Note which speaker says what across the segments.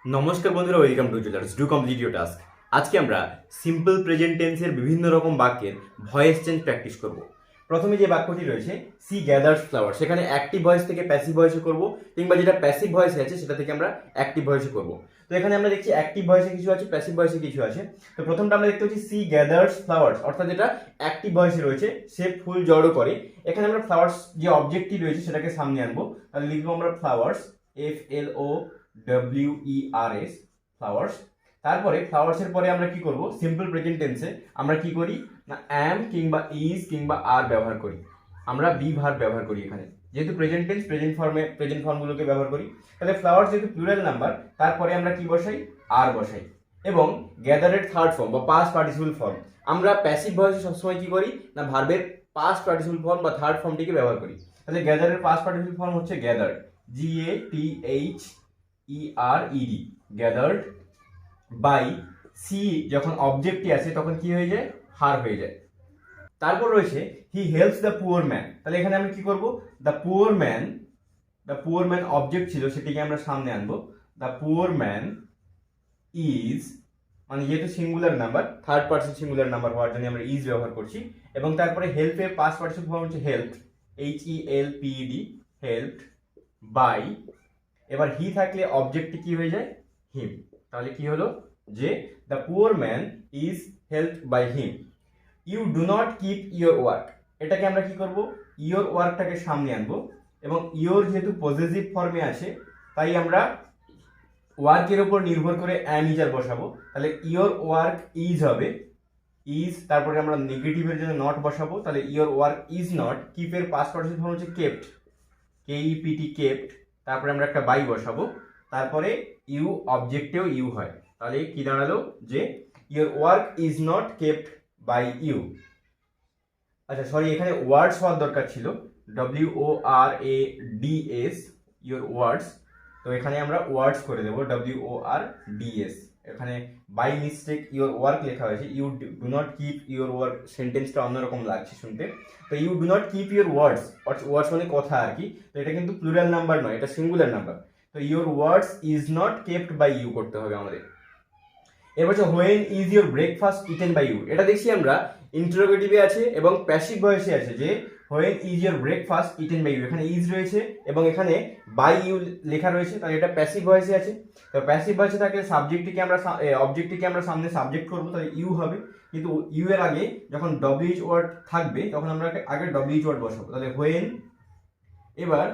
Speaker 1: নমস্কার বন্ধুরা, welcome to জুলার্স ডু কমপ্লিট ইউর টাস্ক। আজকে আমরা সিম্পল প্রেজেন্ট টেন্সের বিভিন্ন রকম বাক্যের ভয়েস চেঞ্জ প্র্যাকটিস করব। প্রথমে যে বাক্যটি রয়েছে সি গ্যাদার্স ফ্লাওয়ার, সেখানে অ্যাক্টিভ ভয়েস থেকে প্যাসিভ ভয়েসে করব, কিংবা যেটা প্যাসিভ ভয়েসে আছে সেটা থেকে আমরা অ্যাক্টিভ ভয়েসে করব। তো এখানে আমরা দেখছি অ্যাক্টিভ ভয়েসে কিছু আছে, প্যাসিভ ভয়েসে কিছু আছে। তো প্রথমটা আমরা দেখতে পাচ্ছি সি গ্যাদার্স ফ্লাওয়ার্স, অর্থাৎ যেটা অ্যাক্টিভ ভয়েসে রয়েছে সে ফুল জড়ো করে। এখানে আমরা ফ্লাওয়ার্স যে অবজেক্টটি রয়েছে সেটাকে সামনে আনবো, তাহলে লিখবো আমরা ফ্লাওয়ার্স, FLOWERS, ফ্লাওয়ার্স। তারপরে ফ্লাওয়ার্সের পরে আমরা কি করব, সিম্পল প্রেজেন্ট টেন্সে আমরা কি করি না অ্যাম কিংবা ইজ কিংবা আর ব্যবহার করি, আমরা বি ভার্ব ব্যবহার করি। এখানে যেহেতু প্রেজেন্ট টেন্স, প্রেজেন্ট ফর্মগুলোকে ব্যবহার করি, তাহলে ফ্লাওয়ার্স যেহেতু প্লুরাল নাম্বার, তারপরে আমরা কি বসাই, আর বসাই। এবং গ্যাদারের থার্ড ফর্ম বা পাস্ট পার্টিসিপল ফর্ম, আমরা প্যাসিভ ভয়েসে সবসময় কি করি না ভার্বের পাস্ট পার্টিসিপল ফর্ম বা থার্ড ফর্মটিকে ব্যবহার করি। তাহলে গ্যাদারের পাস্ট পার্টিসিপল ফর্ম হচ্ছে gathered, GATHERED, gathered by she, যখন অবজেক্টটি আছে তখন কি হয়ে যায়, হার হয়ে যায়। তারপর রয়েছে he helps the poor man, তাহলে এখানে আমরা কি করব, দ্য পুয়ার ম্যান অবজেক্ট ছিল সেটিকে আমরা সামনে আনবো। দ্য পুয়ার ম্যান ইজ, মানে যেহেতু singular number, third person singular number হওয়ার জন্য আমরা ইজ ব্যবহার করছি। এবং তারপরে হেল্পের পাস্ট পার্টিসিপল ফর্ম হচ্ছে হেল্পড, HELPED, হেল্পড বাই। এবার হি থাকলে অবজেক্টটি কি হয়ে যায়, হিম। তাহলে কি হলো যে the poor man is helped by him. You do not keep your work, এটাকে আমরা কি করব, ইয়োর ওয়ার্কটাকে সামনে আনবো। এবং ইয়োর যেহেতু পজেসিভ ফর্মে আছে, তাই আমরা ওয়ার্কের উপর নির্ভর করে অ্যাম ইজ আর বসাবো। তাহলে ইয়োর ওয়ার্ক ইজ হবে ইজ, তারপরে আমরা নেগেটিভের জন্য নট বসাবো, তাহলে ইয়োর ওয়ার্ক ইজ নট। কিপের পাস্ট পার্টিসিপল ফর্ম হচ্ছে কেপ্ট, KEPT, কেপ্ট। তারপরে আমরা একটা বাই বসাবো, তারপরে ইউ অবজেক্টেও ইউ হয়। তাহলে কি দাঁড়ালো যে your work is not kept by you. আচ্ছা সরি, এখানে ওয়ার্ডস হওয়ার দরকার ছিল, WORADS, ইয়োর ওয়ার্ডস। তো এখানে আমরা ওয়ার্ডস করে দেবো, WORDS। এখানে বাই মিস্টেক ইয়োর ওয়ার্ক লেখা হয়েছে, you do not keep your work, সেন্টেন্সটা অন্যরকম লাগছে শুনতে। তো you do not keep your words, words মানে কথা আর কি। তো এটা কিন্তু প্লুরাল নাম্বার নয়, এটা সিঙ্গুলার নাম্বার। তো your words is not kept by you করতে হবে আমাদের। এবার হচ্ছে when is your breakfast eaten by you, এটা দেখছি আমরা ইন্টারোগেটিভে আছে এবং প্যাসিভ ভয়েসে আছে যে when is your breakfast eaten by you, এখানে ইজ রয়েছে এবং এখানে বাই ইউ লেখা রয়েছে, তাহলে এটা প্যাসিভ ভয়েসে আছে। তো প্যাসিভ ভয়েসে থাকলে সাবজেক্টটিকে আমরা অবজেক্টটিকে আমরা সামনে সাবজেক্ট করবো, তাহলে ইউ হবে। কিন্তু ইউ এর আগে যখন WH ওয়ার্ড থাকবে তখন আমরা আগে WH ওয়ার্ড বসাবো, তাহলে হোয়েন। এবার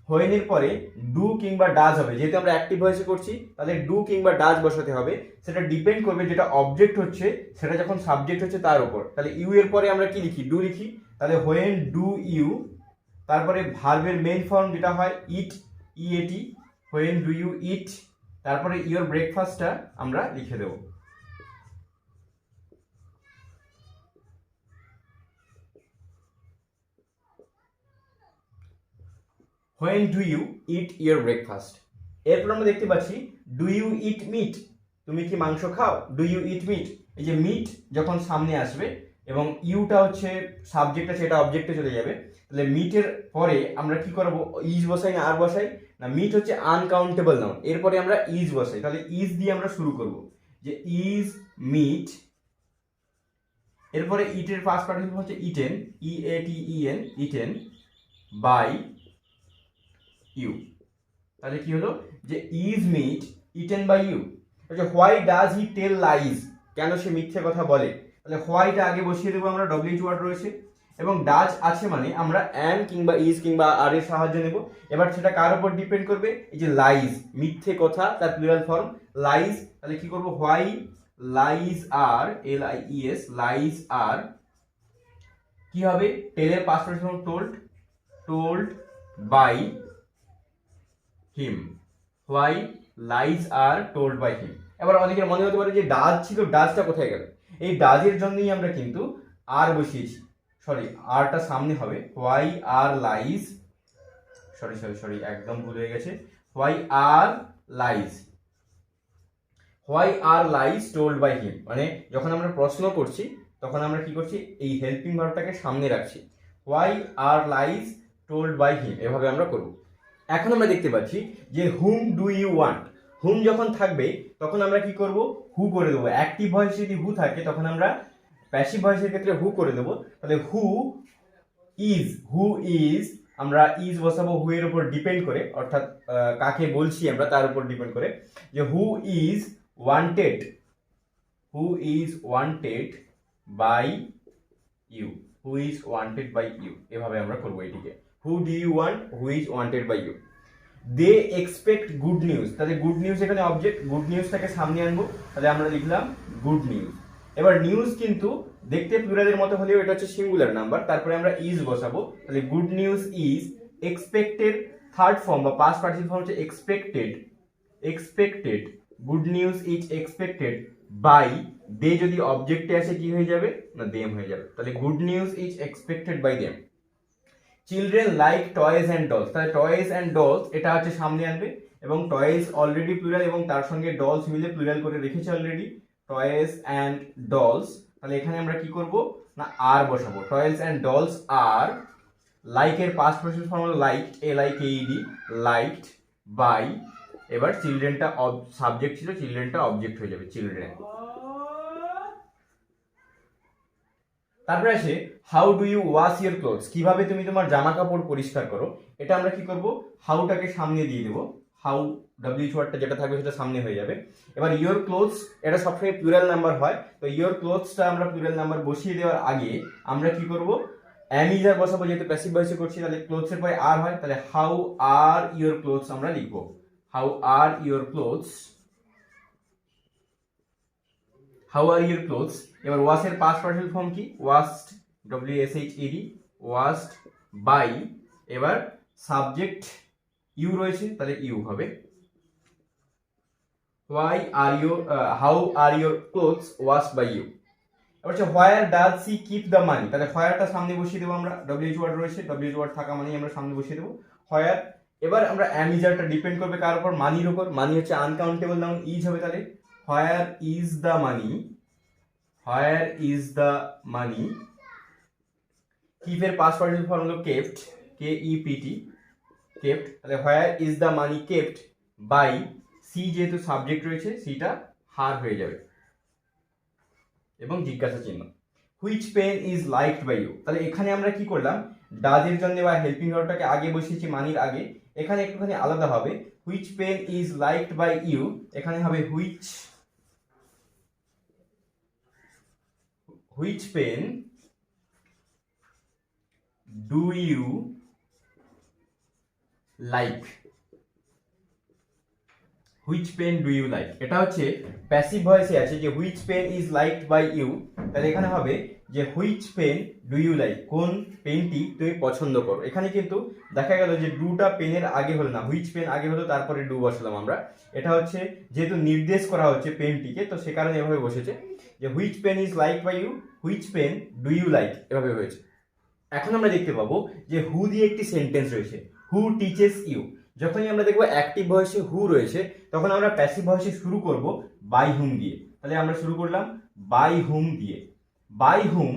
Speaker 1: হোয়েনের পরে ডু কিংবা ডাজ হবে, যেহেতু আমরা অ্যাক্টিভ ভয়েসে করছি তাহলে ডু কিংবা ডাজ বসাতে হবে। সেটা ডিপেন্ড করবে যেটা অবজেক্ট হচ্ছে সেটা যখন সাবজেক্ট হচ্ছে তার উপর। তাহলে ইউ এর পরে আমরা কি লিখি, ডু লিখি। তাহলে হোয়েন ডু ইউ, তারপরে ভার্বের মেইন ফর্ম যেটা হয় eat, EAT, when do you eat, তারপরে ইয়োর ব্রেকফাস্টটা আমরা লিখে দেবো। When do you eat your breakfast. এরপর আমরা দেখতে পাচ্ছি ডু ইউ ইট মিট, তুমি কি মাংস খাও, ডু ইউ ইট মিট। এই যে মিট যখন সামনে আসবে এবং ইউটা হচ্ছে সাবজেক্ট আছে, এটা অবজেক্টে চলে যাবে, তাহলে মিটের পরে আমরা কি করবো, ইজ বসাই না আর বসাই না। মিট হচ্ছে আনকাউন্টেবল নাউন, এরপরে আমরা ইজ বসাই, তাহলে ইজ দিয়ে আমরা শুরু করব যে ইজ মিট। এরপরে ইটের ফার্স্ট পার্টিসিপল হচ্ছে eaten, EATEN, eaten by you. তাহলে কি হলো যে is meat eaten by you. আচ্ছা why does he tell lies, কেন সে মিথ্যে কথা বলে, তাহলে হোয়াইটা আগে বসিয়ে দেবো আমরা, WH ওয়ার্ড রয়েছে এবং ডাজ আছে মানে আমরা অ্যাম কিংবা ইজ কিংবা আর এর সাহায্য নেব। এবার সেটা কার উপর ডিপেন্ড করবে, এই যে লাইজ, মিথ্যে কথা, তার প্লুরাল ফর্ম লাইজ। তাহলে কি করব, why lies are, LIES, lies are কি হবে, টেলের past participle told by him, why lies are told by him. এবার অনেকের মনে হতে পারে যে ডাজ ছিল, ডাজটা কোথায় গেল, এই ডাজের জন্যই আমরা কিন্তু আর বসিয়েছি, সরি আরটা সামনে হবে, হোয়াই আর লাইজ, সরি একদম ভুল হয়ে গেছে, why are lies told by him. মানে যখন আমরা প্রশ্ন করছি তখন আমরা কি করছি, এই হেল্পিং ভার্বটাকে সামনে রাখছি, why are lies told by him, এভাবে আমরা করব। এখন আমরা দেখতে পাচ্ছি যে whom do you want, whom যখন থাকবে তখন আমরা কি করব, হু করে দেবো। অ্যাক্টিভ ভয়েস যদি হু থাকে তখন আমরা প্যাসিভ ভয়েসের ক্ষেত্রে হু করে দেবো। তাহলে হু ইজ আমরা ইজ বসাবো হু এর উপর ডিপেন্ড করে, অর্থাৎ কাকে বলছি আমরা তার উপর ডিপেন্ড করে, যে who is wanted by you, who is wanted by you, এভাবে আমরা করবো এটিকে। Who do you want, who is wanted by you. They expect good news, তাহলে গুড নিউজ এখানে অবজেক্ট, গুড নিউজটাকে সামনে আনবো, তাহলে আমরা লিখলাম গুড নিউজ। এবার নিউজ কিন্তু দেখতে প্লুরালের মতো হলেও এটা হচ্ছে সিঙ্গুলার নাম্বার, তারপরে আমরা ইজ বসাবো, তাহলে good news is expected, third form বা পাস্ট পার্টিসিপল ফর্ম হচ্ছে expected, good news is expected by, they যদি অবজেক্টে আসে কি হয়ে যাবে না দেম হয়ে যাবে, তাহলে good news is expected by them. Children like toys and dolls, তাহলে টয়েস অ্যান্ড ডলস এটা হচ্ছে সামনে আনবে, এবং টয়েস অলরেডি প্লুরাল এবং তার সঙ্গে ডলস মিলে প্লুরাল করে রেখেছে অলরেডি, টয়েস অ্যান্ড ডলস। তাহলে এখানে আমরা কি করব না আর বসাবো, টয়েস অ্যান্ড ডলস আর, লাইকের পাস্ট পার্টিসিপল ফর্ম হলো লাইকড, LIKED, লাইকড বাই, এবার চিলড্রেনটা সাবজেক্ট ছিল, চিলড্রেনটা অবজেক্ট হয়ে যাবে, চিলড্রেন। তারপরে আসে how do you wash your clothes, কিভাবে তুমি তোমার জামা কাপড় পরিষ্কার করো। এটা আমরা কি করব, হাউটাকে সামনে দিয়ে দেবো, হাউ WH ওয়ার্ডটা যেটা থাকবে সেটা সামনে হয়ে যাবে। এবার ইয়োর ক্লোথস এটা সবসময় প্লুরাল নাম্বার হয়, তো ইয়োর ক্লোথসটা আমরা প্লুরাল নাম্বার বসিয়ে দেওয়ার আগে আমরা কি করব, অ্যামিজার বসাবো, যেহেতু প্যাসিভ ভয়েসে করছি, তাহলে ক্লোথসের পরে আর হয়, তাহলে হাউ আর ইয়োর ক্লোথস আমরা লিখবো, how are your clothes, how are your clothes. এবার ওয়াশের পাস্ট পার্টিসিপল ফর্ম কি, ওয়াশড, WSHED, ওয়াশড বাই, এবার সাবজেক্ট ইউ রয়েছে তাহলে ইউ হবে, how are your clothes washed by you. এবার হচ্ছে where does she keep the money, তাহলে হোয়ারটা সামনে বসিয়ে দেবো আমরা, WH ওয়ার্ড রয়েছে, WH ওয়ার্ড থাকা মানেই আমরা সামনে বসিয়ে দেবো হোয়ার। এবার আমরা অ্যামিজারটা ডিপেন্ড করবে কার উপর, মানির উপর, মানি হচ্ছে আনকাউন্টেবল নাউন, ইজ হবে, তাহলে where is the money, where is the money. কিপের পাস্ট পার্টিসিপল ফর্ম হলো কেপ্ট, KEPT, কেপ্ট, তাহলে where is the money kept by, she যেহেতু সাবজেক্ট রয়েছে সিটা হার হয়ে যাবে এবং জিজ্ঞাসা চিহ্ন। Which pen is liked by you, তাহলে এখানে আমরা কি করলাম, ডাজের জন্য বা হেল্পিং ভার্বটাকে আগে বসিয়েছি মানির আগে, এখানে একটুখানি আলাদা হবে, which pen is liked by you, এখানে হবে which pen do you like, which pen do you like, এটা হচ্ছে প্যাসিভ ভয়েসে আছে যে which pen is liked by you, তাহলে এখানে হবে যে which pen do you like, কোন পেনটি তুমি পছন্দ করো। এখানে কিন্তু দেখা গেল যে ডুটা পেনের আগে হলো না, হুইচ পেন আগে হলো তারপরে ডু বসালাম আমরা, এটা হচ্ছে যেহেতু নির্দেশ করা হচ্ছে পেনটিকে, তো সে কারণে এভাবে বসেছে যে which pen is like by you, which pen do you like, এভাবে হয়েছে। এখন আমরা দেখতে পাবো যে হু দিয়ে একটি সেন্টেন্স রয়েছে, হু টিচেস ইউ। যখনই আমরা দেখবো অ্যাক্টিভ ভয়েসে হু রয়েছে তখন আমরা প্যাসিভ ভয়েসে শুরু করব বাই হুম দিয়ে, তাহলে আমরা শুরু করলাম বাই হুম দিয়ে, বাই হুম,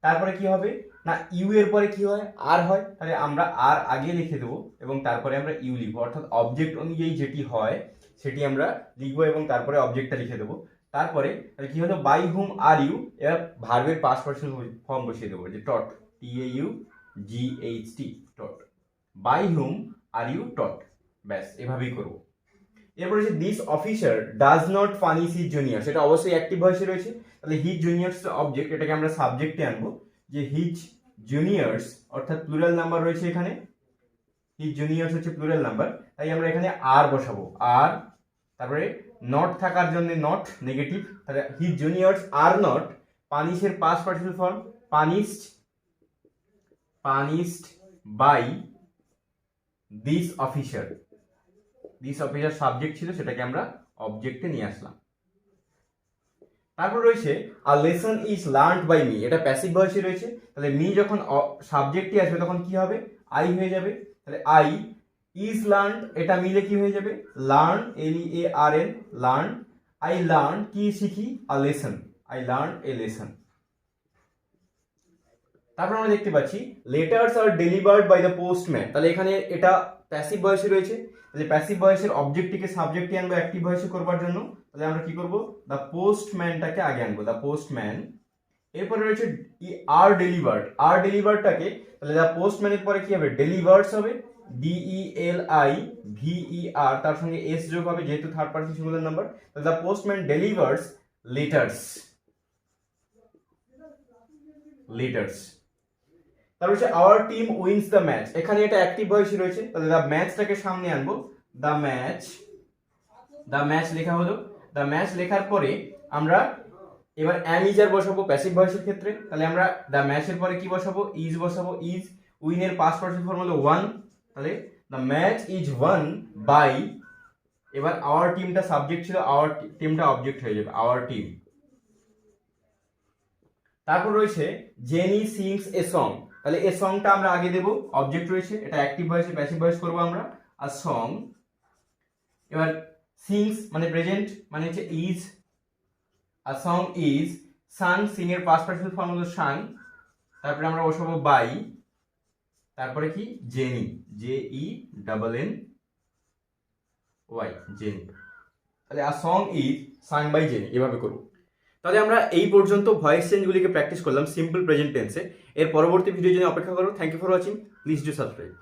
Speaker 1: তারপরে কি হবে না ইউ এর পরে কি হয় আর হয়, তাহলে আমরা আর আগে লিখে দেবো এবং তারপরে আমরা ইউ লিখবো, অর্থাৎ অবজেক্ট অনুযায়ী যেটি হয় সেটি আমরা লিখবো এবং তারপরে অবজেক্টটা লিখে দেবো। তারপরে তাহলে কি হলো বাই হুম আর ইউ, এবার ভার্বের পাস্ট পার্টিসিপল ফর্ম বসিয়ে দেবো, যে taught, TAUGHT, taught, by whom are you taught, ব্যাস এভাবেই করবো। এরপর হচ্ছে this officer does not punish his junior, সেটা অবশ্যই অ্যাক্টিভ ভয়েসে রয়েছে, তাহলে হিজ জুনিয়র্স অবজেক্ট, এটাকে আমরা সাবজেক্টে আনবো, যে হিজ জুনিয়র্স অর্থাৎ প্লুরাল নাম্বার রয়েছে এখানে, হিজ জুনিয়র্স হচ্ছে প্লুরাল নাম্বার, তাই আমরা এখানে আর বসাবো, আর তারপরে নট থাকার জন্য নট নেগেটিভ, তাহলে হিজ জুনিয়র্স আর নট পানিশের past participle form punished by this officer, this officer subject ছিল সেটাকে আমরা অবজেক্টে নিয়ে আসলাম। তারপর রয়েছে a lesson is learned by me, এটা প্যাসিভ ভয়েসে রয়েছে, তাহলে মি যখন সাবজেক্টে আসবে তখন কি হবে আই হয়ে যাবে, তাহলে আই ইজ লার্নড, এটা মিলে কি হয়ে যাবে learn, LEARN, learn, I learn কি শিখি, a lesson, I learn a lesson. তারপর আমরা দেখতে পাচ্ছি letters are delivered by the postman. তাহলে এখানে এটা প্যাসিভ ভয়েসে রয়েছে, তাহলে প্যাসিভ ভয়েসের অবজেক্টটিকে সাবজেক্টে আনবো অ্যাক্টিভ ভয়েসে করবার জন্য। তাহলে আমরা কি করব, দ্য পোস্টম্যানটাকে আগে আনবো, দ্য পোস্টম্যান। এরপরে রয়েছে আর ডেলিভার্ড, আর ডেলিভার্ডটাকে, তাহলে দ্য পোস্টম্যানের পরে কি হবে, ডেলিভার্স হবে, DELIVER, তার সঙ্গে এস যোগ হবে যেহেতু থার্ড পারসন সিঙ্গুলার নাম্বার। তাহলে the postman delivers letters, letters. তারপর হচ্ছে our team wins the match, এখানে এটা অ্যাক্টিভ ভয়েসে রয়েছে, তাহলে দ্য ম্যাচটাকে সামনে আনবো, দ্য ম্যাচ, দ্য ম্যাচ লেখা হলো। দ্য ম্যাচ লেখার পরে আমরা এবার অ্যাম ইজ আর বসাবো প্যাসিভ ভয়েসের ক্ষেত্রে। তাহলে আমরা দ্য ম্যাচের পরে কি বসাবো, ইজ বসাবো, ইজ। উইনের পাস্ট পারফেক্ট ফর্ম হলো ওয়ান, তাহলে the match is won by, এবার আওয়ার টিমটা সাবজেক্ট ছিল, আওয়ার টিমটা অবজেক্ট হয়ে যাবে, আওয়ার টিম। তারপর রয়েছে জেনি সিংস এ সং, তাহলে এ সংটা আমরা আগে দেবো, অবজেক্ট রয়েছে, এটা অ্যাক্টিভ ভয়েসে প্যাসিভ ভয়েস করবো আমরা, আর সং। এবার সিংস মানে প্রেজেন্ট, মানে হচ্ছে ইজ, আর সং ইজ সাং, সিং এর পাস্ট পারফেক্ট ফর্ম হলো সাং, তারপরে আমরা বসাবো বাই, তারপরে কি জেনি, JENNY, জেনি। তাহলে আর song is sung by Jenny, এভাবে করবো। তাহলে আমরা এই পর্যন্ত ভয়েস চেঞ্জগুলিকে প্র্যাকটিস করলাম সিম্পল প্রেজেন্ট টেন্সে। এর পরবর্তী ভিডিওর জন্য অপেক্ষা করো। Thank you for watching, please do subscribe.